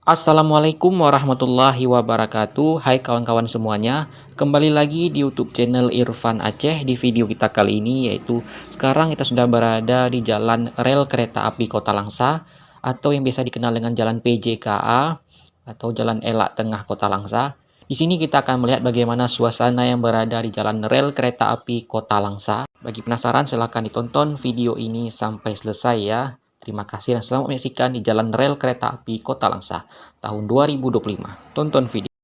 Assalamualaikum warahmatullahi wabarakatuh. Hai kawan-kawan semuanya, kembali lagi di YouTube channel Irfan Aceh. Di video kita kali ini yaitu sekarang kita sudah berada di jalan rel kereta api Kota Langsa atau yang biasa dikenal dengan jalan PJKA atau Jalan Elak Tengah Kota Langsa. Di sini kita akan melihat bagaimana suasana yang berada di jalan rel kereta api Kota Langsa. Bagi penasaran silahkan ditonton video ini sampai selesai ya. Terima kasih dan selamat menyaksikan di Jalan Rel Kereta Api Kota Langsa tahun 2025. Tonton video.